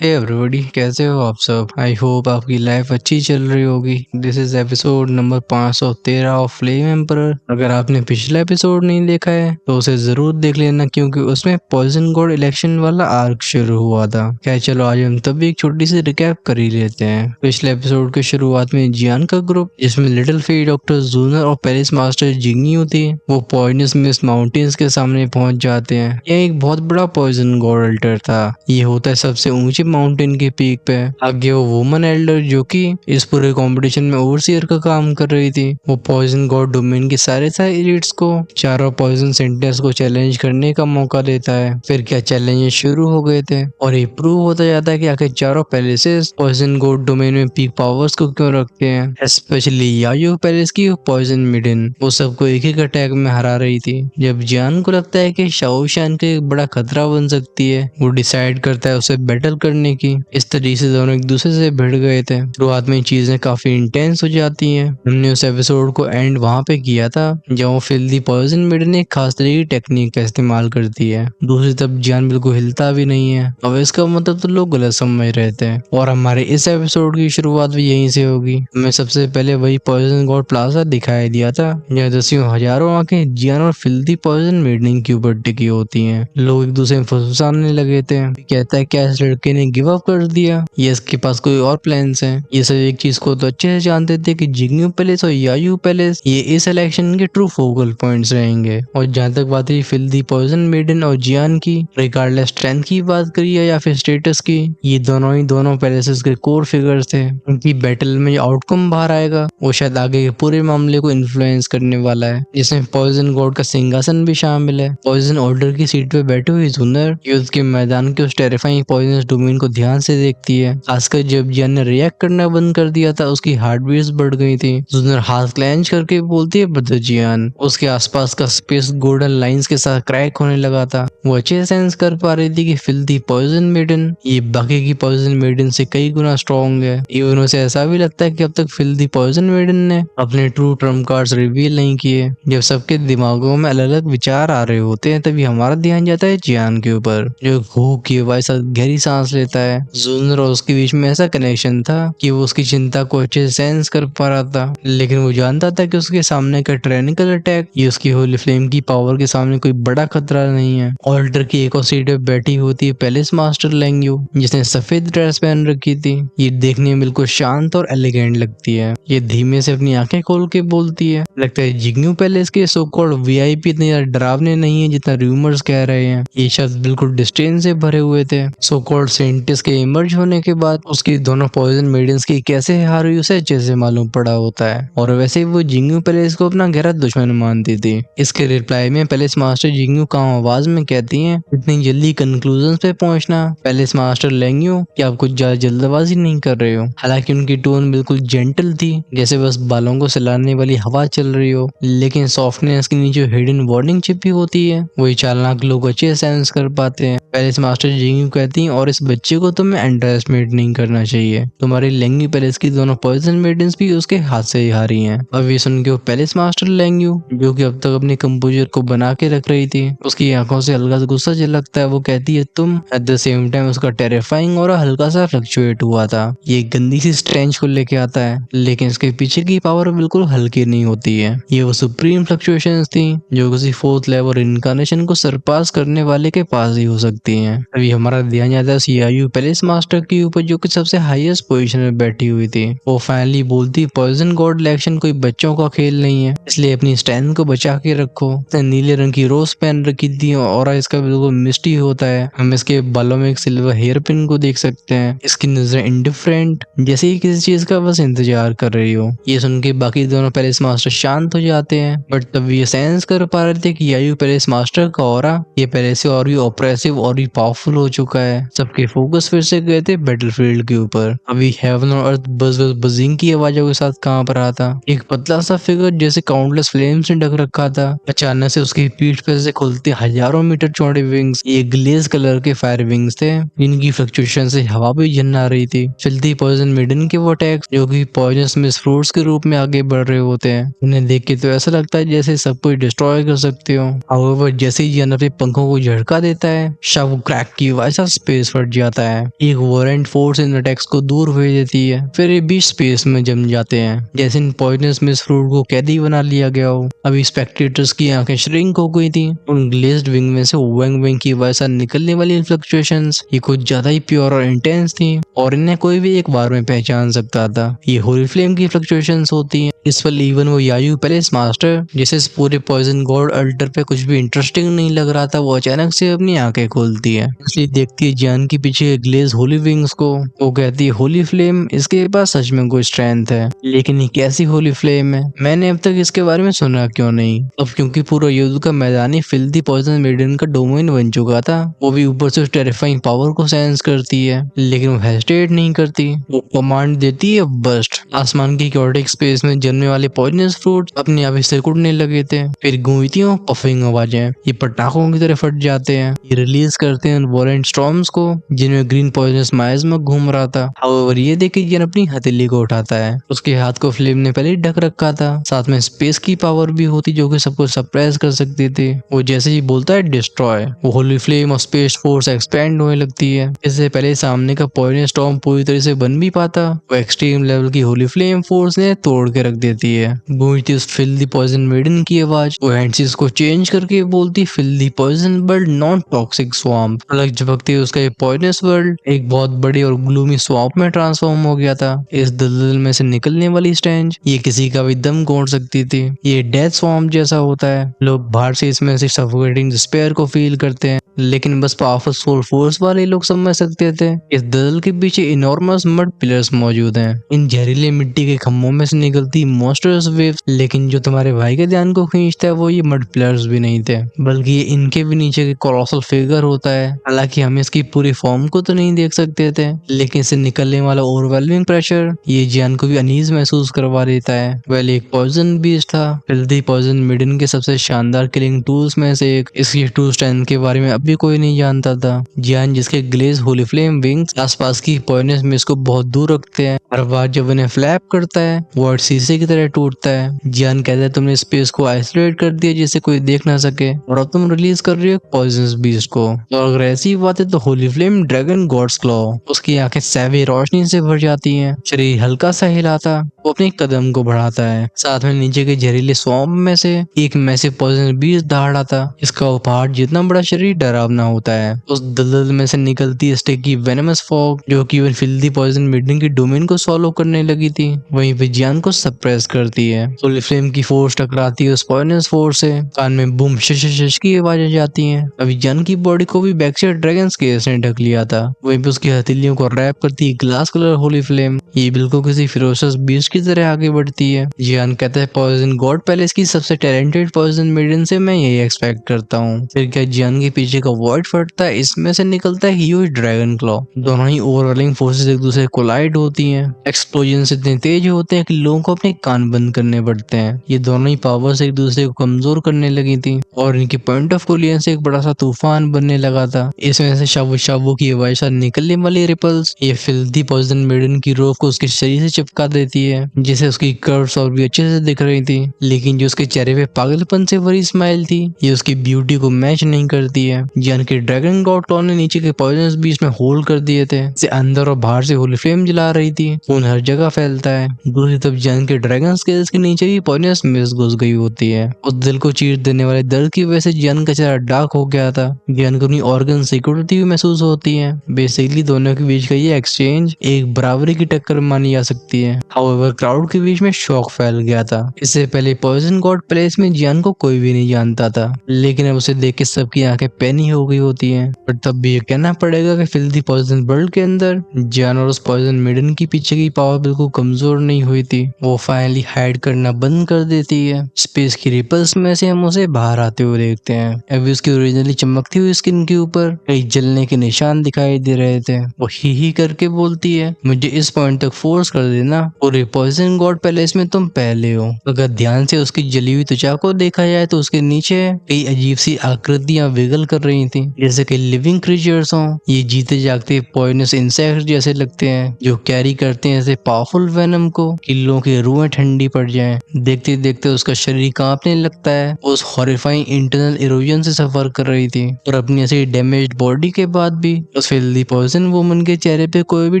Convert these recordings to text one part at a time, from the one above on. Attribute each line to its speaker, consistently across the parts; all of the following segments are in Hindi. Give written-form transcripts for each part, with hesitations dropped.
Speaker 1: हे एवरीबॉडी, कैसे हो आप सब। आई होप आपकी लाइफ अच्छी चल रही होगी। This is episode number 513 of flame emperor. अगर आपने पिछला एपिसोड नहीं देखा है तो उसे जरूर देख लेना, क्योंकि उसमें पॉइजन गॉड इलेक्शन वाला आर्क शुरू हुआ था। क्या चलो आज हम तब भी एक छोटी सी रिकैप कर ही लेते हैं। पिछले एपिसोड के शुरुआत में जियान का ग्रुप, जिसमें लिटिल फी, डॉक्टर जूनर और पेरिस मास्टर जिंगयू थी, वो पॉइजनस मिस्ट माउंटेन्स के सामने पहुंच जाते हैं। यह एक बहुत बड़ा पॉइजन गॉड अल्टर था। ये होता है सबसे ऊंचे माउंटेन के पीक पे। आगे वो वुमन एल्डर, जो कि इस पूरे कंपटीशन में ओवरसीयर का काम कर रही थी, वो पॉइजन गॉड डोमेन के सारे एलिट्स को चारों पॉइजन सेंटर्स को चैलेंज करने का मौका देता है। फिर क्या चैलेंजेस शुरू हो गए थे और ये प्रूव होता जाता है कि आखिर चारों पैलेसेस पॉइजन गॉड डोमेन में पीक पावर्स को क्यों रखते हैं। स्पेशली यायो पैलेस की पॉइजन मिडन, वो सबको एक एक अटैक में हरा रही थी। जब जियान को लगता है कि शाओशान के एक बड़ा खतरा बन सकती है, वो डिसाइड करता है उसे बैटल करने की। इस तरीके से दोनों एक दूसरे से भिड़ गए थे। शुरुआत में चीजें काफी इंटेंस हो जाती हैं। हमने उस एपिसोड को एंड वहां पे किया था जब वो फिल्दी पॉइजन मिडन एक खास तरह की टेक्निक का इस्तेमाल करती है। दूसरी तरफ जियान बिल्कुल हिलता भी नहीं है। अब इसका मतलब तो लोग गलत समझ रहे थे, और हमारे इस एपिसोड की शुरुआत भी यहीं से होगी। हमें सबसे पहले वही पॉइजन गॉड प्लाजा दिखाई दिया था, जहाँ दसियों हजारों आंखें जियान और फिल्दी पॉइजन मिडन के ऊपर टिकी होती हैं। लोग एक दूसरे में फुसफुसाने लगे थे। कहता है क्या इस लड़के ने गिव अप कर दिया, ये इसके पास कोई और प्लान्स हैं। ये सब एक चीज को तो अच्छे से जानते थे कि जिंगयू पैलेस और यायू पैलेस ये इस इलेक्शन के ट्रू फोकल पॉइंट्स रहेंगे। और जहाँ तक बात रही फिल्दी पॉइजन मेडन और जियान की, रिगार्डलेस स्ट्रेंथ की बात करिए या फिर स्टेटस की, ये दोनों पैलेसेस के कोर फिगर्स थे। उनकी बैटल में जो आउटकम बाहर आएगा वो शायद आगे के पूरे मामले को इन्फ्लुएंस करने वाला है, जिसमें पॉइजन गॉड का सिंहासन भी शामिल है। पॉइजन ऑर्डर की सीट पे बैठे हुए जूनर युद्ध के मैदान के उस टेरिफाइंग पॉइजनस डोमेन को ध्यान से देखती है। खासकर जब जियान ने रिएक्ट करना बंद कर दिया था, उसकी हार्ट बीट्स बढ़ गई थी। जूनर हाथ क्लेंच करके बोलती है ब्रदर जियान। उसके आसपास का स्पेस गोल्डन लाइंस के साथ क्रैक होने लगा था। वो अच्छे सेंस कर पा रही थी कि फिल्दी पॉइजन मेडन ये बाकी की पॉइजन मेडन से कई गुना स्ट्रॉन्ग है। इवन उसे ऐसा भी लगता है कि अब तक फिल्दी पॉइजन मेडन ने अपने ट्रू ट्रम्प कार्ड्स रिवील नहीं किए। जब सबके दिमागों में अलग अलग विचार आ रहे होते हैं, तभी हमारा ध्यान जाता है जियान के ऊपर, जो घू की वजह गहरी सांस लेता है। जूनर और उसके बीच में ऐसा कनेक्शन था कि वो उसकी चिंता को अच्छे से सेंस कर पा रहा था, लेकिन वो जानता था कि उसके सामने का ट्रेनिकल अटैक ये उसकी होली फ्लेम की पावर के सामने कोई बड़ा खतरा नहीं है। ऑल्टर की एक और सीट पे बैठी होती है पैलेस मास्टर लेंग्यू, जिसने सफेद ड्रेस पहन रखी थी। ये देखने में बिल्कुल शांत और एलिगेंट लगती है। ये धीमे से अपनी आंखें खोल के बोलती है, लगता है जिंगयू पैलेस के सो कॉल्ड वीआईपी इतने ज्यादा डरावने नहीं है जितना रूमर्स कह रहे हैं। ये शब्द बिल्कुल डिस्टेंस से भरे हुए थे। सो कॉल्ड साइंटिस्ट के इमर्ज होने के बाद उसकी दोनों पॉइजन मेडन्स की कैसे हार हुई उसे अच्छे से मालूम पड़ा होता है, और वैसे ही वो जिंगयू पैलेस को अपना गहरा दुश्मन मानती थी। इसके रिप्लाई में पैलेस मास्टर जिंगयू काम आवाज में कहती है, इतनी जल्दी कंक्लूजन पे पहुंचना पैलेस मास्टर लेंग्यू, कि आप कुछ ज्यादा जल्दबाजी नहीं कर रहे हो। हालांकि उनकी टोन बिल्कुल जेंटल थी, जैसे बस बालों को सिलाने वाली हवा चल रही हो, लेकिन सॉफ्टनेस के नीचे हिडन वार्निंग छिपी होती है। वही चालाक लोग अच्छे सेंस कर पाते हैं। पैलेस मास्टर जिंगयू कहती हैं, और इस बच्चे को तुम्हें अंडर एस्टिमेट नहीं करना चाहिए। तुम्हारी लेंग्यू पैलेस की दोनों पॉइजन मेडन्स भी उसके हाथ से ही हारी हैं। अब ये सुन के वो पैलेस मास्टर लेंग्यू, जो कि अब तक अपने कंपोजर को बना के रख रही थी, उसकी आंखों से हल्का सा गुस्सा झलकता है। वो कहती है तुम। एट द सेम टाइम उसका टेरिफाइंग और हल्का सा फ्लक्चुएट हुआ था। ये गंदी सी स्ट्रेंच को लेके आता है, लेकिन इसके पीछे की पावर बिल्कुल हल्की नहीं होती है। ये वो सुप्रीम फ्लक्चुएशंस थी जो किसी फोर्थ लेवल इनकारनेशन को सरपास करने वाले के पास ही हो सकती हैं। अभी हमारा ध्यान जाता है सीआईयू पैलेस मास्टर के ऊपर, जो कि सबसे हाईएस्ट पोजीशन में बैठी हुई थी। वो फाइनली बोलती, पॉइजन गॉड इलेक्शन कोई बच्चों का खेल नहीं है, इसलिए अपनी स्ट्रेंथ को बचा के रखो। इसने नीले रंग की रोज पहन रखी थी और इसका बिल्कुल मिस्टी होता है। हम इसके बालों में एक सिल्वर हेयर पिन को देख सकते हैं। इसकी नजर इंडिफरेंट, जैसे ही किसी चीज का बस इंतजार कर रही हो। ये सुन के बाकी दोनों पैलेस मास्टर शांत हो जाते हैं, बट तब ये सेंस कर पा रहे थे कि यायू पैलेस मास्टर का ऑरा ये पहले से और भी ऑपरेसिव और भी पावरफुल हो चुका है। सबके फोकस फिर से गए थे बैटलफील्ड के ऊपर। अभी हेवन और अर्थ बज बजिंग की आवाजों के साथ कांप रहा था। एक पतला सा फिगर जैसे काउंटलेस फ्लेम से ढक रखा था, अचानक से उसकी पीठ पे से खुलते हजारों मीटर चौड़े विंग्स, ये ग्लेज कलर के फायर विंग्स थे। इनकी फ्लक्चुएशन से हवा भी जन आ रही थी। फिल्दी पॉइजन मिडन के वो अटैक्स, जो कि पॉइजनस मिस फ्रूट्स के रूप में आगे बढ़ रहे होते हैं, उन्हें देख के तो ऐसा लगता है जैसे सब कुछ डिस्ट्रॉय कर सकते हो। हाउएवर जैसे ही जन अपने पंखों को झटका देता है, शव क्रैक की वजह से स्पेस फट जाता है। एक वारंट फोर्स इन अटैक्स को दूर भेज देती है। फिर ये बीच स्पेस में जम जाते हैं जैसे इन पॉइजनस मिस फ्रूट को कैदी बना लिया गया हो। अभी स्पेक्टेटर्स की आंखें श्रिंक हो गई थी। उन ग्लेज्ड विंग में से वैंग वैंग की वजह से निकलने वाली फ्लक्चुएशंस ये कुछ ज्यादा ही प्योर और इंटेंस थी और इन्हें कोई भी एक बार में पहचान सकता था। ये होली फ्लेम की फ्लक्चुएशंस होती हैं। इस पर इवन वो यायू पैलेस मास्टर जिसे इस पूरे पॉइजन गॉड अल्टर पे कुछ भी इंटरेस्टिंग नहीं लग रहा था, वो अचानक से अपनी आंखें खोलती है। इसलिए देखती है जान के पीछे ग्लेज होली विंग्स को। वो कहती है होली फ्लेम, इसके पास सच में कोई स्ट्रेंथ है, लेकिन ये कैसी होली फ्लेम है, मैंने अब तक इसके बारे में सुना क्यों नहीं। अब क्योंकि पूरा युद्ध का मैदान ही फिल्दी पॉइजन मेडन का डोमेन बन चुका था, वो भी ऊपर से उस टेरिफाइंग पावर को सेंस करती है, लेकिन वो हेजिटेट नहीं करती। वो कमांड देती है बस्ट। आसमान की क्योटिक स्पेस में जन्मने वाले पॉइजनस फ्रूट अपने आप ही सिकुड़ने लगे थे। फिर गूंजती और पफिंग आवाजें ये पटाखों की तरह फट जाते हैं। ये रिलीज करते हैं वॉरेंट स्टॉर्म्स को जिनमें ग्रीन पॉइजनस माइज्मा घूम रहा था। हाउएवर ये देख के जन अपनी हथेली को उठाता है। उसके हाथ को फ्लेम ने पहले ही ढक रखा था। साथ में स्पेस की पावर भी होती जो कि सबको सरप्राइज कर सकती थी। वो जैसे ही बोलता है डिस्ट्रॉय, वो होली फ्लेम और स्पेस फोर्स एक्सपेंड होने लगती है। इससे पहले सामने का पॉइजन स्टॉर्म पूरी तरह से बन भी पाता, वो एक्सट्रीम लेवल की होली फ्लेम फोर्स ने तोड़ के रख देती है। गूंजती उस फिल्दी पॉइजन मेडन की आवाज वो हैंडसीज को चेंज करके बोलती filthy poison world non toxic swamp. अलग झपकती उसका ये पॉइजनस वर्ल्ड एक बहुत बड़ी और ग्लूमी स्वाम्प में ट्रांसफॉर्म हो गया था। इस दलदल में से निकलने वाली स्टेंज ये किसी का भी दम घोट सकती थी। ये डेथ स्वाम्प जैसा होता है। लोग बाहर से इसमें से सफोकेटिंग डिस्पेयर को फील करते हैं, लेकिन बस पावरफुल सोल फोर्स वाले लोग समझ सकते थे। इस दलदल के पीछे इनॉर्मस मड पिलर्स मौजूद हैं। इन जहरीले मिट्टी के खम्भों में से निकलती मॉन्स्टर्स वेव्स, लेकिन जो तुम्हारे भाई के ध्यान को खींचता है वो ये मड पिलर्स भी नहीं थे, बल्कि ये इनके भी नीचे के कोलोसल फिगर होता है। हालांकि हम इसकी पूरी फॉर्म को तो नहीं देख सकते थे, लेकिन इससे निकलने वाला ओवरवेलमिंग प्रेशर ये जान को भी अनीज महसूस करवा देता है। वेल एक पॉइजन बीस्ट था, फिल्दी पॉइजन मिडन के सबसे शानदार किलिंग टूल्स में से एक। इसकी टू स्ट्रेंथ के बारे में अभी कोई नहीं जानता था। जियान जिसके ग्लेज होली फ्लेम विंग्स आसपास की पॉइजनस मिस्ट को बहुत दूर रखते हैं। हर बार जब उन्हें फ्लैप करता है वर्ड शीशे की तरह टूटता है। जियान कहता है तुमने स्पेस को आइसोलेट कर दिया जिसे कोई देख ना सके, और अब तुम रिलीज कर रही हो पॉइजनस बीस्ट को। और अगर ऐसी बात है तो holy flame dragon god's claw. उसकी आंखें सैवी रोशनी से भर जाती हैं, शरीर हल्का सा हिलाता, वो अपने कदम को बढ़ाता है। साथ में नीचे के जहरीले स्वॉम्प में से एक मैसिव पॉइजन बीस्ट दहाड़ आता। इसका उपहार जितना बड़ा शरीर डरावना होता है। उस दलदल में से निकलती स्टिकी वेनमस फॉग जो कि फिल्दी पॉइजन मिडन की डोमेन को सॉलो करने लगी थी, वहीं पे जियान को सप्रेस करती है। होली फ्लेम की फोर्स टकराती है उस पॉइजनस फोर्स से, कान में बूम शश की आवाज आ जाती है। अभी जियान की बॉडी को भी बैक से ड्रैगन स्केल्स ने ढक लिया था। वहीं पे उसकी हथेलियों को रैप करती है ग्लास कलर होली फ्लेम। ये बिल्कुल किसी फिरोशस बीस्ट की तरह आगे बढ़ती है। जियान कहता है पॉइजन गॉड पैलेस की सबसे टैलेंटेड पॉइजन मेडन से मैं यही एक्सपेक्ट करता हूँ। फिर क्या जियान के पीछे का वॉइड फटता है, इसमें से निकलता है ह्यूज ड्रैगन क्लॉ। दोनों ही ओवरऑलिंग फोर्सेस एक दूसरे कोलाइड होती हैं। एक्सप्लोजन इतने तेज होते हैं कि लोगों को अपने कान बंद करने पड़ते हैं। ये दोनों ही पावर्स एक दूसरे को कमजोर करने लगी थी और इनके पॉइंट ऑफ कोलियन से एक बड़ा सा तूफान बनने लगा था। इसमें से शाबू शाबू की आवाज से निकलने वाली रिपल्स ये फिल्दी पॉइजन मेडन की रोफ को उसके शरीर से चिपका देती है, जिसे उसकी कर्व्स और भी अच्छे से दिख रही थी। लेकिन जो उसके चेहरे पे पागलपन से भरी स्माइल थी ये उसकी ब्यूटी को मैच नहीं करती है। जियान के ड्रैगन गॉड क्लॉ ने नीचे के पॉइजनस बीच में होल्ड कर दिए थे, जिसे अंदर और बाहर से होली फ्लेम जला रही थी। खून हर जगह फैलता है। दूसरी तरफ जियान के ड्रैगन स्केल्स के नीचे भी पॉइजनस मिस्ट घुस गई होती है। उस दिल को चीर देने वाले दर्द की वजह से जियान का चेहरा डार्क हो गया था। जियान को अपनी ऑर्गन सिक्योरिटी भी महसूस होती है। बेसिकली दोनों के बीच का ये एक्सचेंज एक बराबरी की टक्कर मानी जा सकती है। हाउएवर क्राउड के बीच में शौक फैल गया था। इससे पहले पॉइजन गॉड प्लेस में जियान को कोई भी नहीं जानता था, लेकिन अब उसे देख के सबकी आंखें पैनी हो गई होती हैं। पर तब भी ये कहना पड़ेगा कि फिल्दी पॉइजन वर्ल्ड के अंदर जियान और उस पॉइजन मेडन की पीछे की पावर बिल्कुल कमजोर नहीं हुई थी। वो फाइनली हाइड करना बंद कर देती है। स्पेस की रिपल्स में से हम उसे बाहर आते हुए देखते हैं। अभी उसकी ओरिजिनली चमकती हुई स्किन के ऊपर कई जलने के निशान दिखाई दे रहे थे। वो ही करके बोलती है मुझे इस पॉइंट तक फोर्स कर देना, पूरे पॉइजन गॉड पैलेस में तुम पहले हो। अगर ध्यान से उसकी जली हुई त्वचा को देखा जाए तो उसके नीचे कई अजीब सी आकृतियां विगल कर रही थी, जैसे कि लिविंग क्रीचर्स हों। ये जीते जागते पॉइजनस इंसेक्ट जैसे लगते हैं जो कैरी करते हैं ऐसे पावरफुल वेनम को। किलों के रूह रुएं ठंडी पड़ जाएं। देखते देखते उसका शरीर कांपने लगता है। वो उस हॉरिफाइंग इंटरनल इरोजन से सफर कर रही थी और अपनी ऐसी डैमेज्ड बॉडी के बाद भी उस फिल्दी पॉइजन वुमन के चेहरे पे कोई भी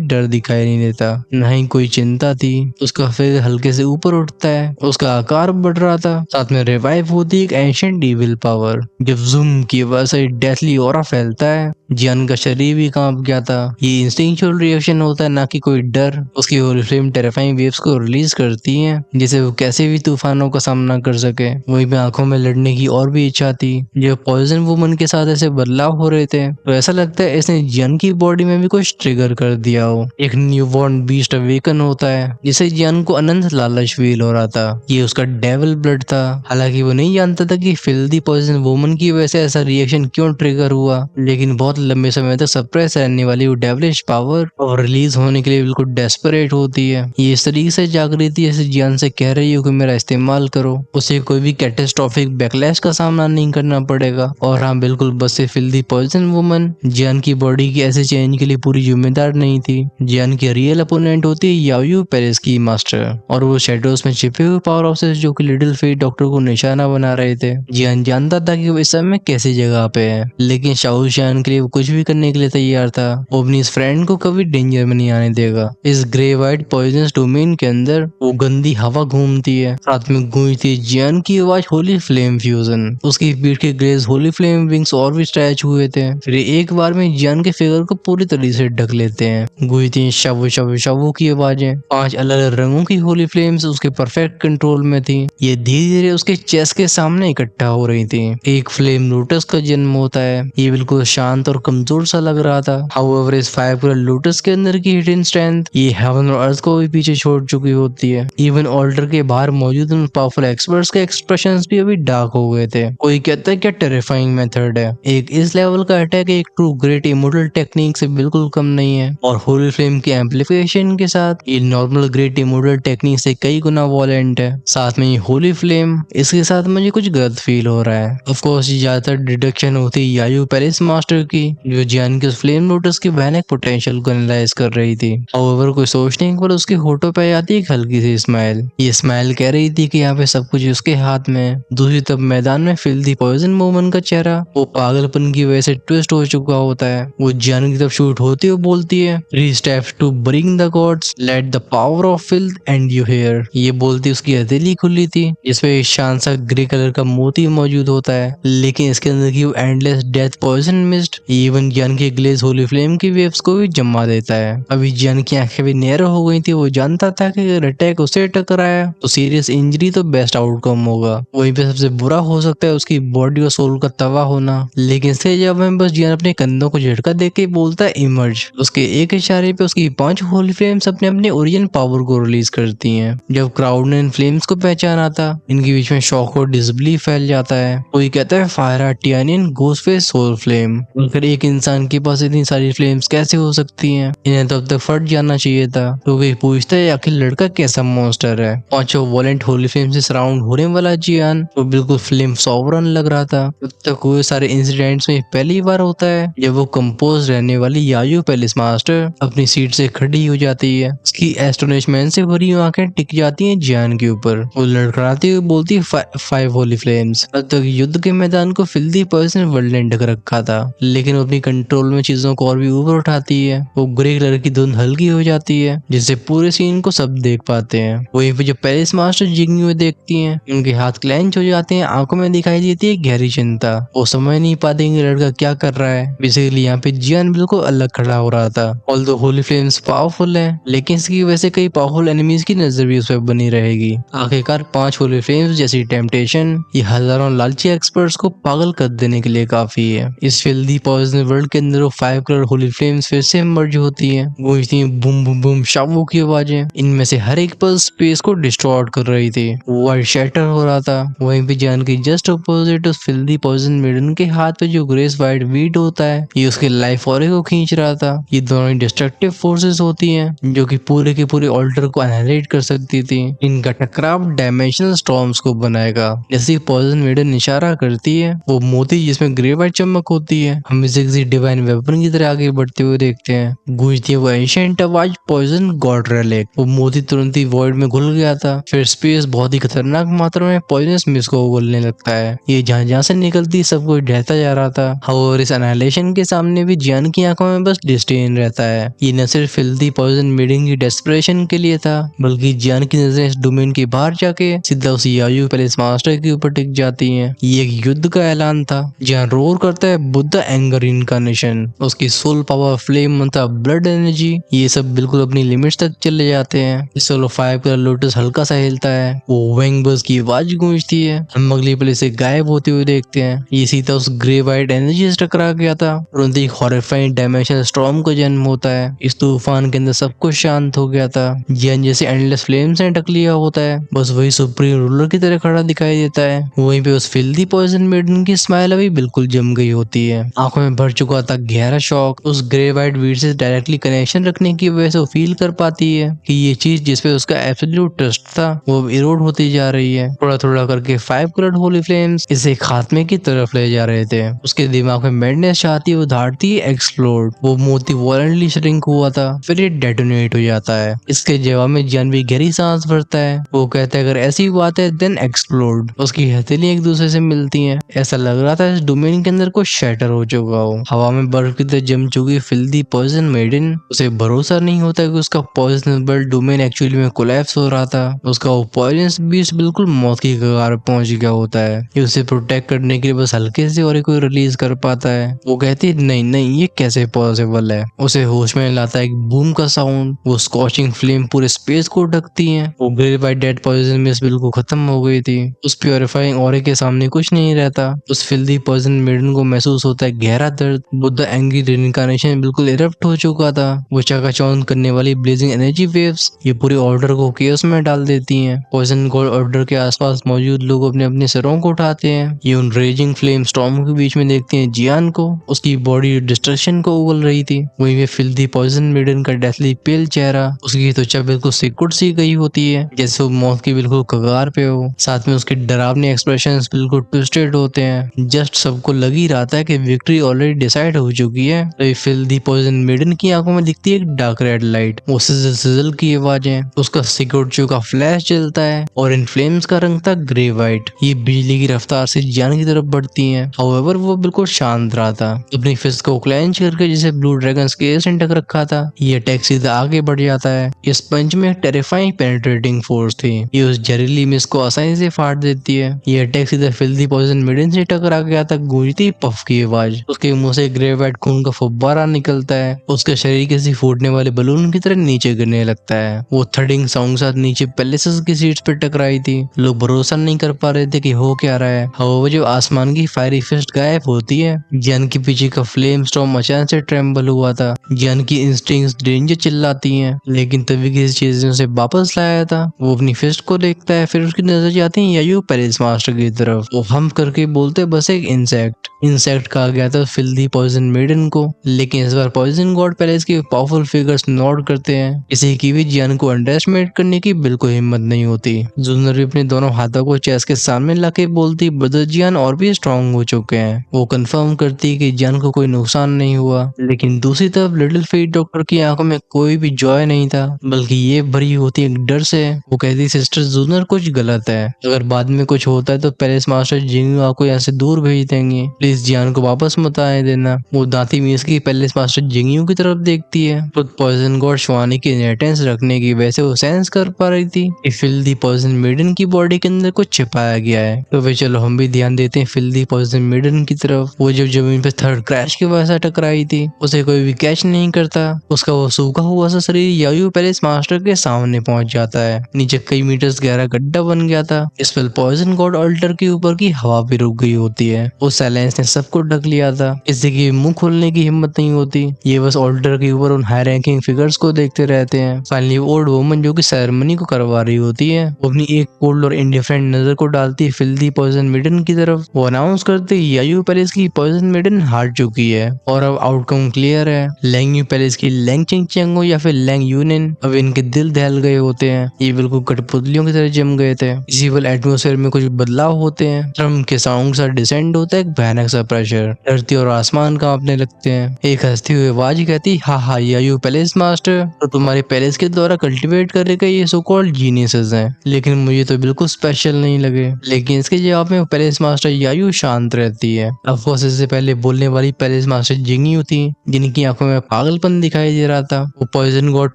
Speaker 1: डर दिखाई नहीं देता, न ही कोई चिंता थी। उसका फेस हल्के से ऊपर उठता है, उसका आकार बढ़ रहा था, साथ में रिवाइव होती एक एंशिएंट इविल पावर। जब जूम की वजह से डेथली ऑरा फैलता है, जियान का शरीर भी कांप गया था। ये इंस्टिंक्चुअल रिएक्शन होता है, ना कि कोई डर। उसकी होली फ्लेम टेरिफाइंग वेव्स को रिलीज करती है, जिसे वो कैसे भी तूफानों का सामना कर सके। वहीं पे आंखों में लड़ने की और भी इच्छा थी। जब पॉइजन वुमन के साथ ऐसे बदलाव हो रहे थे, तो ऐसा लगता है इसने जियान की बॉडी में भी कुछ ट्रिगर कर दिया हो। एक न्यूबॉर्न बीस्ट अवेकन होता है, जिसे जियान को अनंत लालच फील हो रहा था। ये उसका डेविल ब्लड था। हालांकि वो नहीं जानता था कि फिल्दी पॉइजन वुमन की वजह से ऐसा रिएक्शन क्यों ट्रिगर हुआ, लेकिन बहुत लंबे समय तक सप्रेस रहने वाली वो डेविलिश पावर और रिलीज होने के लिए बिल्कुल डेस्परेट होती है। ये इस तरीके से जाग रही थी जैसे जियान से कह रही हो कि मेरा इस्तेमाल करो, उसे कोई भी कैटेस्ट्रॉफिक बैकलैश का सामना नहीं करना पड़ेगा। और हाँ बिल्कुल, बस से फिल्दी पॉइजन वुमन जियान की बॉडी की ऐसे चेंज के लिए पूरी जिम्मेदार नहीं थी। जियान की रियल अपोनेंट होती है याओयू पेरिस की मास्टर, और वो शेडोज में छिपे हुए पावर ऑफिसर्स जो कि लिटिल फेट डॉक्टर को निशाना बना रहे थे। जियान जानता था कि वो इस समय कैसी जगह पे है, लेकिन शाओ जियान के लिए वो कुछ भी करने के लिए तैयार था। वो अपनी इस फ्रेंड को कभी डेंजर में नहीं आने देगा। इस ग्रे वाइट पॉइजनस डोमेन के अंदर वो गंदी हवा घूमती है, साथ में गूंजती जियान की आवाज होली फ्लेम फ्यूजन। उसकी पीठ के ग्लेज होली फ्लेम विंग्स और भी स्ट्रेच हुए थे, फिर एक बार में जियान के फिगर को पूरी तरीके से ढक लेते हैं। गूंजती शवो शवो शवो की आवाजें, 5 अलग अलग रंगों की होली फ्लेम्स उसके परफेक्ट कंट्रोल में थी। ये धीरे धीरे उसके चेस्ट के सामने इकट्ठा हो रही थी। एक फ्लेम लोटस का जन्म होता है। ये बिल्कुल शांत और कमजोर सा लग रहा था। हाउएवर इस फायर कलर लोटस के अंदर की हिडन स्ट्रेंथ ये हेवन और अर्थ को भी पीछे छोड़ चुकी होती है। इवन ऑल्टर के बाहर मौजूद उन पावरफुल एक्सपर्ट्स के एक्सप्रेशंस भी अभी डार्क हो गए थे। कोई कहता है क्या टेरिफाइंग मेथड है। एक इस लेवल का अटैक एक ट्रू ग्रेट इमोर्टल टेक्निक से बिल्कुल कम नहीं है, और होली फ्लेम के एम्पलीफिकेशन के साथ ये नॉर्मल ग्रेट इमोर्टल टेक्निक से कई गुना वॉलेंट है। साथ में ये होली फ्लेम, इसके साथ मुझे कुछ गलत फील हो रहा है। ऑफ कोर्स ज्यादातर डिडक्शन होती है यायू पेरिस मास्टर की, जो जियान के फ्लेम लोटस की भयानक पोटेंशियल को एनालाइज कर रही थी। हाउएवर कोई सोचने के बाद उसके होठों पे आती एक हल्की सी स्माइल। ये स्माइल कह रही थी कि यहाँ पे सब कुछ उसके हाथ में है। दूसरी तरफ मैदान में फिल्दी पॉइजन वुमन का चेहरा वो पागलपन की वजह से ट्विस्ट हो चुका होता है। वो जियान की तरफ शूट होती हुई बोलती है, 3 steps to bring the gods, let the power of filth and you here. ये बोलती उसकी हथेली खुली थी, जिसपे एक शान सा ग्रे कलर का मोती मौजूद होता है, लेकिन इसके अंदर की वो endless death poison mist even जियान की ग्लेज होली फ्लेम की वेव्स को भी जमा देता है। अभी जियान की आंखें भी नैरो हो गई थी। वो जानता था कि अगर अटैक उसे टकराया तो सीरियस इंजरी तो बेस्ट आउटकम होगा। वहीं पे सबसे बुरा हो सकता है उसकी बॉडी और सोल का तबाह होना। लेकिन इससे जब में बस जियान अपने कंधों को झटका दे के बोलता है इमर्ज, उसके एक इशारे पे उसकी 5 होली फ्लेम्स अपने अपने ओरिजिनल पावर को रिलीज करती हैं। जब क्राउड ने इन फ्लेम्स को पहचाना था, इनके बीच में शॉक और डिसबिलीफ फैल जाता है। कोई कहता है फायर आर्टियानियन गोस्ट फेस सोल फ्लेम। फिर एक इंसान के पास इतनी सारी फ्लेम्स कैसे हो सकती हैं? इन्हें तो अब तक फट जाना चाहिए था। तो कोई पूछता है आखिर लड़का कैसा मॉन्स्टर है। पांचों वॉलेंट होली फ्लेम से सराउंड होने वाला जियान वो बिल्कुल फ्लेम सॉवरन लग रहा था। अब तक हुए सारे इंसिडेंट्स में पहली बार होता है जब वो कंपोज रहने वाली यायू पेरिस मास्टर अपनी सीट से खड़ी हो जाती है। उसकी एस्टोनिशमेंट से भरी आंखें टिक जाती हैं जियान के ऊपर। वो लड़खड़ाती हुई बोलती है 5 होली फ्लेम्स। अब तक युद्ध के मैदान को फिल्दी पर्सन वर्ल्ड ने ढक रखा था, लेकिन वो अपनी कंट्रोल में चीजों को और भी ऊपर उठाती है। वो ग्रे कलर की धुंध हल्की हो जाती है, जिससे पूरे सीन को सब देख पाते हैं। वहीं पे जब पेरिस मास्टर जिंगी हुए देखती हैं, उनके हाथ क्लेंच हो जाते हैं, आंखों में दिखाई देती है गहरी चिंता। वो समझ नहीं पाते कि लड़का क्या कर रहा है। बेसिकली यहाँ पे जियान बिल्कुल अलग खड़ा हो रहा था। ऑल्दो होली फ्लेम्स पावरफुल है, लेकिन इसकी वजह से कई पावरफुल एनिमीज की नजर भी उस पर बनी रहेगी। आखिरकार 5 होली फ्लेम्स जैसी टेम्पटेशन ये हजारों लालची एक्सपर्ट्स को पागल कर देने के लिए काफी है। इस फिल्दी पॉइजन वर्ल्ड के अंदर वो 5 कलर होली फ्लेम्स फिर से मर्ज होती है। गूंजती हैं बूम बूम बूम शावों की आवाजें। इनमें से हर एक पल्स स्पेस को डिस्ट्रॉय कर रही थी। वर्ल्ड शैटर हो रहा था। वहीं पे जान की जस्ट अपोजिट उस फिल्दी पॉइजन मेडन के हाथ पे जो ग्रेस वाइट वीट होता है, ये उसके लाइफ ऑरे को खींच रहा था। ये दोनों डिस्ट्रक्टिव फोर्सेस होती हैं जो कि पूरे के पूरे ऑल्टर को एनालाइज कर सकती थी। इनका टकराव डायमेंशनल स्टॉर्म्स को बनाएगा। जैसे पॉइजन मेडन इशारा करती है, वो मोती जिसमें ग्रे वाइट चमक होती है, हम इसे किसी डिवाइन वेपन की तरह आगे बढ़ते हुए देखते हैं। गूंजती है वो एंशिएंट आवाज पॉइजन गॉड रेलिक। वो मोती तुरंत ही वॉइड वॉइड में घुल गया था। फिर स्पेस बहुत ही खतरनाक मात्रा में पॉइजनस मिस्ट को उगलने लगता है। ये जहाँ जहाँ से निकलती सब कुछ ढहता जा रहा था। और इस एनाइलेशन के सामने भी जियान की आंखों में बस डिस्डेन रहता है। ये न सिर्फ फिल्दी पॉइजन मीटिंग की डेस्परेशन के लिए था, बल्कि जियान की नजरें इस डोमेन के बाहर जाके सीधा उस यायू पैलेस मास्टर के ऊपर टिक जाती हैं। ये एक युद्ध का ऐलान था। जियान रोर करता है बुद्ध एंगर इनकारनेशन, उसकी सोल पावर, फ्लेम मंत्र, ब्लड एनर्जी, ये सब बिल्कुल अपनी लिमिट्स तक चले जाते हैं। सोलो 5 का लोटस हल्का सा हिलता है, वो वेंग बस की आवाज गूंजती है। हम अगली पल से गायब होते हुए देखते हैं। ये सीधा उस ग्रे वाइट एनर्जी से टकरा गया था और उनकी एक हॉरिफाइंग डायमेंशनल स्टॉर्म का जन्म होता है। इस तूफान के अंदर सब कुछ शांत हो गया था। जियान जैसे एंडलेस फ्लेम से ढक लिया होता है, बस वही सुप्रीम रूलर की तरह खड़ा दिखाई देता है। वहीं पे उस फिल्दी पॉइजन मेडन की स्माइल अभी बिल्कुल जम गई होती है। आंखों में भर चुका था गहरा शौक। उस ग्रे वाइट वीड से डायरेक्टली कनेक्शन रखने की वजह से वो फील कर पाती है कि ये चीज जिसपे उसका एब्सोल्यूट ट्रस्ट था वो इरोड होती जा रही है। थोड़ा थोड़ा करके 5 कलर्ड होली फ्लेम्स इसे खात्मे की तरफ ले जा रहे थे। उसके दिमाग में मैडनेस चाहती वो धारती एक्सप्लोड। वो मोती वॉलेंटली श्रिंक हुआ था, फिर ये डेटोनेट हो जाता है। इसके जवाब में जियान भी गहरी सांस भरता है। वो कहता है अगर ऐसी बात है देन एक्सप्लोड। उसकी हथेलियां एक दूसरे से मिलती हैं। ऐसा लग रहा था इस डोमेन के अंदर कुछ शैटर हो चुका हो। हवा में बर्फ की तरह जम चुकी फिल्दी पॉइजन मेडन, उसे भरोसा नहीं होता कि उसका पॉइजनेबल डोमेन एक्चुअली में कोलैप्स हो रहा था। उसका वो पॉइजनस बीस्ट बिल्कुल मौत की कगार पर पहुंच गया होता है। ये उसे प्रोटेक्ट करने के लिए बस हल्के से और कोई रिलीज कर पाता है। वो कहती है नहीं नहीं ये कैसे पॉसिबल है। उसे होश में लाता है एक बूम का साउंड। वो स्कॉचिंग फ्लेम पूरे स्पेस को ढकती है। वो grey white dead poison mist बिल्कुल खत्म हो गई थी। उस प्योरीफाइंग ऑरे के सामने कुछ नहीं रहता। उस फिल्दी पॉइजन मेडन को महसूस होता है गहरा दर्द। बुद्ध एंग्री रिइंकार्नेशन बिल्कुल इरप्ट हो चुका था। वो चकाचौंध करने वाली ब्लेजिंग एनर्जी वेव्स ये पूरे ऑर्डर को केओस में डाल देती हैं। पॉइजन गॉड ऑर्डर के आसपास मौजूद लोग अपने अपने सरों को उठाते हैं। ये उन रेजिंग फ्लेम स्टॉर्म के बीच में देखते हैं जियान को। उसकी बॉडी डिस्ट्रक्शन को उगल रही थी। वहीं पे फिल्दी पॉइजन मेडन का डेथली पेल चेहरा, उसकी त्वचा बिल्कुल सिकुड़ सी गई होती है जैसे वो मौत की बिल्कुल कगार पे हो। साथ में उसके डरावने एक्सप्रेशंस बिल्कुल ट्विस्टेड होते हैं। जस्ट सबको लग ही रहा था कि विक्ट्री ऑलरेडी डिसाइड हो चुकी है। तो फिल्दी पॉइजन मेडन की आंखों में दिखती है एक डार्क रेड लाइट। वो सिजल सिजल की आवाजें, उसका सिकुड़ चुका फ्लैश जलता है और इन फ्लेम्स का रंग था ग्रे वाइट। ये बिजली की रफ्तार से जियान की तरफ बढ़ती हैं। हाउएवर वो बिल्कुल शांत रहा था, अपनी फिस्ट को क्लेंच करके जिसे ब्लू ड्रैगन के से ढक रखा था। ये अटैक सीधा आगे बढ़ जाता है। इस पंच में एक टेरिफाइंग पेनिट्रेटिंग फोर्स थी। ये उस जहरीली मिस को आसानी से फाड़ देती है। ये अटैक सीधा फिल्दी पॉइजन मेडन से टकरा गया था। गूंजती पफ की आवाज, उसके मुंह से ग्रे वाइट खून का फुब्बारा निकलता है। उसका शरीर किसी फूटने वाले बलून की तरह नीचे गिरने लगता है। वो थर्डिंग साउंड के साथ नीचे पैलेसेस की सीट्स पर टकराई थी। लोग भरोसा नहीं कर पा रहे थे कि हो क्या रहा है। वो जो आसमान की फायरी फिस्ट गायब होती है। जियान के पीछे का फ्लेम स्टॉर्म अचानक से ट्रेम्बल हुआ था। जियान की इंस्टिंक्ट्स डेंजर चिल्लाती हैं, लेकिन तभी किसी चीज ने उसे वापस लाया था। वो अपनी फिस्ट को देखता है, फिर उसकी नजर जाती है यायू पैलेस मास्टर की तरफ। वो हम करके बोलते बस एक इंसेक्ट कहा गया था फिल्दी पॉइजन मेडन को। लेकिन इस बार पॉइजन गॉड पैलेस के पावरफुल फिगर्स नोट करते हैं। किसी की भी जियान को अंडरएस्टिमेट करने की बिल्कुल हिम्मत नहीं होती। जूनर भी अपने दोनों हाथों को चेस्ट के सामने लाके बोलती ब्रदर जियान और भी स्ट्रांग हो चुके हैं। वो कंफर्म करती कि जियान को कोई नुकसान नहीं हुआ। लेकिन दूसरी तरफ लिटिल फीट डॉक्टर की आंखों में कोई भी जॉय नहीं था, बल्कि ये भरी होती एक डर से। वो कहती सिस्टर जूनर कुछ गलत है। अगर बाद में कुछ होता है तो पैलेस मास्टर जिंगू आपको यहाँ से दूर भेज देंगे। प्लीज जियान को वापस मत आने देना। वो दांती मीस की पैलेस मास्टर जिंगू की तरफ देखती है। खुद पॉइजन गॉड श्वानी की इनहेरिटेंस रखने की वजह से वो सेंस कर पा रही थी कि फिल्दी पॉइजन मेडन की बॉडी के अंदर कुछ छिपाया गया है। तो वे चलो हम भी ध्यान देते हैं फिल्दी पॉइजन मेडन की तरफ। वो जब जमीन पे थर्ड क्रैश की वजह से टकराई थी, उसे कोई भी कैच नहीं करता। उसका वो सूखा हुआ सा शरीर यायू पैलेस मास्टर के सामने पहुंच जाता है। नीचे कई मीटर्स गहरा गड्ढा बन गया था। इस पर पॉइजन गॉड अल्टर के ऊपर की हवा भी रुक गई होती है। उस साइलेंस ने सबको ढक लिया था। इससे कि मुंह खोलने की हिम्मत नहीं होती। ये बस ऑल्टर के ऊपर उन हाई रैंकिंग फिगर्स को देखते रहते हैं। फाइनली ओल्ड वुमन जो कि सेरेमनी को करवा रही होती है, वो अपनी एक कोल्ड और इंडिफरेंट नजर को डालती है फिल्दी पॉइजन मेडन की तरफ। वो अनाउंस करते यायू पैलेस की पॉइजन मेडन हार चुकी है और अब आउटकम क्लियर है। लैंग पैलेस की लैंग चिंग हो या फिर लैंग यूनियन, अब इनके दिल दहल गए होते हैं। ये बिल्कुल कठपुतलियों की तरह जम गए थे। इसी पल एटमोसफेयर में कुछ बदलाव होते हैं। ट्रम्प के साउंड सा डिसेंड होता है एक भयानक सा प्रेशर। धरती और आसमान कांपने लगते हैं। एक हंसती हुई आवाज कहती हा यायू पैलेस मास्टर, तो तुम्हारे पैलेस के द्वारा कल्टीवेट करने कई ये सो कॉल्ड जीनियसेस हैं, लेकिन मुझे तो बिल्कुल स्पेशल नहीं लगे। लेकिन इसके जवाब में पैलेस मास्टर यायू शांत रहती है। ऑफ कोर्स इससे पहले बोलने वाली पैलेस मास्टर जिंगयू थी, जिनकी आंखों में पागलपन दिखाई दे रहा था। वो पॉइजन गॉड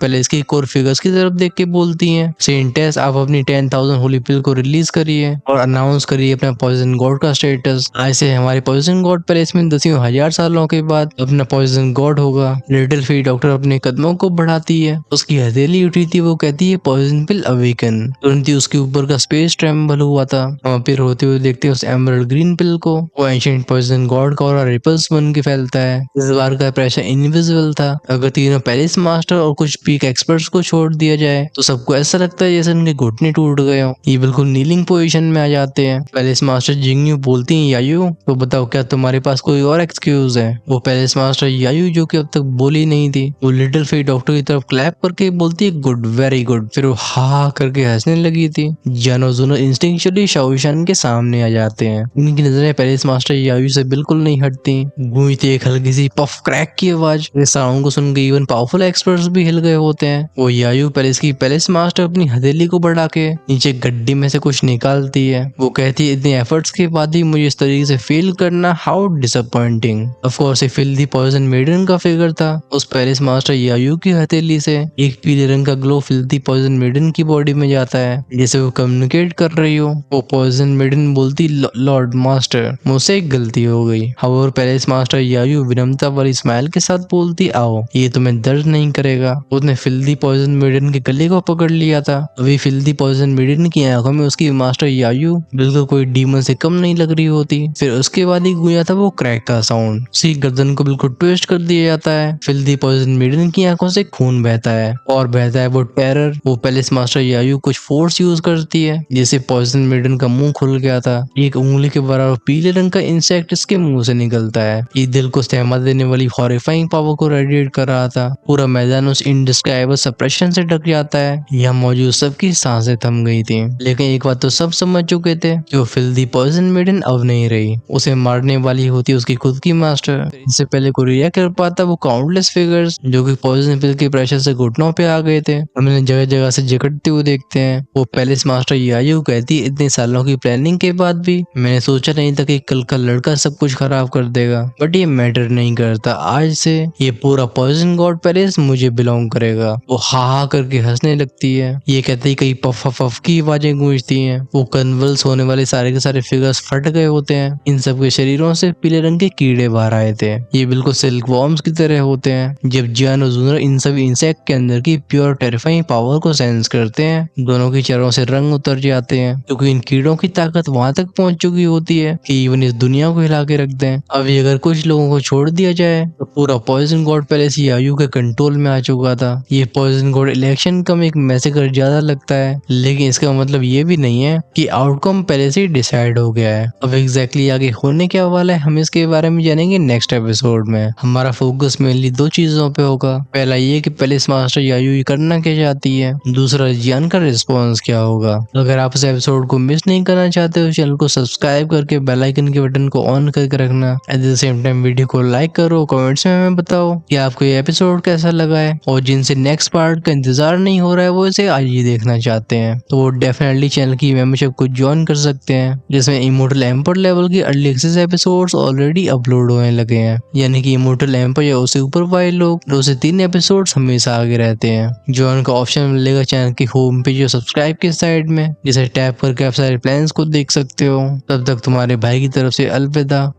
Speaker 1: पैलेस की कोर फिगर्स की तरफ देख के बोलती हैं, सेंट टेस आप अपनी 10,000 होली पिल को रिलीज करिए और अनाउंस करिए अपना पॉइजन गॉड का स्टेटस। आज से हमारे पॉइजन गॉड पैलेस में 10,000 सालों के बाद अपना पॉइजन गॉड होगा। लिटिल फी डॉक्टर अपने कदमों को बढ़ाती है, उसकी हथेली उठी थी, वो कहती है पॉइजन पिल अवेकन। तुरंत ही उसके ऊपर का स्पेस ट्रेम्बल हुआ था। फिर होते हुए देखते हैं उस एमरल्ड ग्रीन पिल को। वो एंशिएंट पॉइजन गॉड का और रिपल्स बन के फैलता है। इस बार का प्रेशर इनविजिबल था। अगर तीनों पैलेस मास्टर और कुछ पीक एक्सपर्ट्स को छोड़ दिया जाए तो सबको ऐसा लगता है जैसे उनके घुटने टूट गए हो। ये बिल्कुल नीलिंग पोजीशन में आ जाते हैं। पैलेस मास्टर जिंगयू बोलती है यायू तो बताओ क्या तुम्हारे पास कोई और एक्सक्यूज है। वो पैलेस मास्टर यायू जो कि अब तक बोली नहीं थी, वो लिटिल फी डॉक्टर की तरफ क्लैप करके बोलती है गुड, वेरी गुड। फिर वो हा करके हंसने लगी थी। जानो जुनो इंस्टिंक्चुअली शाओशान के सामने आ जाते हैं। उनकी नजरें पैलेस मास्टर यायू से बिल्कुल नहीं हटती। गूंजती एक हल्की सी पफ क्रैक की आवाज। इस साउंड को सुनकर इवन पावरफुल एक्सपर्ट्स भी हिल गए होते हैं। वो यायू पैलेस की पैलेस मास्टर अपनी हथेली को बढ़ा के नीचे गड्डी में से कुछ निकालती है। वो कहती है इतने एफर्ट्स के बाद ही मुझे इस तरीके से फेल करना, हाउ डिसअपॉइंटिंग। ऑफ कोर्स ये फिल्दी पॉइजन मेडन का फिगर था। उस पैलेस मास्टर यायू की हथेली से एक पीले रंग का ग्लो फिल्दी पॉइजन मेडन की बॉडी में जाता है, जैसे वो कम्युनिकेट कर रही हो। वो पॉइजन मेडन बोलती लॉर्ड मास्टर मुझसे एक गलती हो गई। हाउएवर पैलेस मास्टर यायू विनम्रता वाली स्माइल के साथ बोलती आओ, ये तुम्हें दर्द नहीं करेगा। उसने फिल्दी पॉइजन मेडन के गले को पकड़ लिया था। अभी फिल्दी पॉइजन मेडन की आंखों में उसकी मास्टर यायू बिल्कुल कोई डीमन से कम नहीं लग रही होती। फिर उसके बाद ही गूंजा था वो क्रैक का साउंड। उसकी गर्दन को बिल्कुल ट्विस्ट कर दिया जाता है। फिल्दी पॉइजन मेडन की आंखों से खून बहता है और बहता है वो टेरर। वो पैलेस मास्टर यायू कुछ फोर्स यूज करती है, जैसे पॉइजन मेडन का मुंह खुल गया था। एक उंगली के बराबर पीले रंग का इंसेक्ट इसके मुंह से निकलता है। ये दिल को सहमा देने वाली हॉरिफाइंग पावर को रेडिएट कर रहा था। पूरा मैदान उस इनडिस्क्राइबल सप्रेशन से ढक जाता है। यहाँ मौजूद सबकी सांसें थम गई थी। लेकिन एक बात तो सब समझ चुके थे कि वो फिल्दी पॉइजन मेडन अब नहीं रही। उसे मारने वाली होती उसकी खुद की मास्टर। इससे पहले कोई रिएक्ट कर पाता वो काउंटलेस फिगर्स जो कि पॉइजन पिल के प्रेशर से घुटनों पे आ गए थे, हमें जगह जगह से जकड़ते हुए देखते हैं। वो पैलेस मास्टर यायू कहती इतने सालों की प्लानिंग के बाद भी मैंने सोचा नहीं था कि कल का लड़का सब कुछ खराब कर देगा, बट ये मैटर नहीं करता। आज से ये पूरा पॉइजन गॉड पैलेस मुझे बिलोंग करेगा। वो हा करके हंसने लगती है। ये कहते ही कई पफ पफ की आवाजें गूंजती हैं। वो कन्वल्स होने वाले सारे के सारे फिगर्स फट गए होते हैं। इन सब के शरीरों से पीले रंग के कीड़े बाहर आए थे। ये बिल्कुल सिल्क वॉर्म्स की तरह होते हैं। जब जियान और जुनर इन सभी इंसेक्ट के अंदर की प्योर टेरिफाइंग पावर को सेंस करते हैं, दोनों की चेहरों से रंग उतर जाते हैं, क्योंकि इन कीड़ों की ताकत वहां तक पहुंच चुकी होती है कि इवन इस दुनिया को हिला के रख दें। अभी अगर कुछ लोगों को छोड़ दिया जाए तो पूरा पॉइजन गॉड पैलेस यायू के कंट्रोल में आ चुका था। ये पॉइजन गॉड इलेक्शन कम एक मैसेकर ज्यादा लगता है, लेकिन इसका मतलब ये भी नहीं है कि आउटकम पहले से डिसाइड हो गया है। अब एग्जैक्टली आगे होने क्या वाला है हम इसके बारे में जानेंगे नेक्स्ट एपिसोड में। हमारा फोकस मेनली दो चीजों पे होगा। पहला ये कि पैलेस मास्टर यायू करना क्या चाहती है, दूसरा जियान का रिस्पॉन्स क्या होगा। अगर आप इस एपिसोड को मिस नहीं करना चाहते तो चैनल को सब्सक्राइब करके बेल आइकन के बटन को ऑन करके रखना। At the same time video को लाइक करो, कमेंट्स में हमें बताओ कि आपको ये एपिसोड कैसा लगा है, और जिनसे नेक्स्ट पार्ट का इंतजार नहीं हो रहा है वो इसे आज ही देखना चाहते हैं तो वो डेफिनेटली चैनल की मेंबरशिप को ज्वाइन कर सकते हैं, जिसमें इमोर्टल एम्पर लेवल की early access episodes already upload होने लगे हैं। यानी कि इमोर्टल एम्पर या उससे ऊपर वाले लोग 2 से 3 एपिसोड्स हमेशा आगे रहते हैं। ज्वाइन का ऑप्शन मिलेगा चैनल की होम पेज और सब्सक्राइब के साइड में, जिसे टैप करके आप सारे प्लान्स को देख सकते हो। तब तक तुम्हारे भाई की तरफ से अलविदा।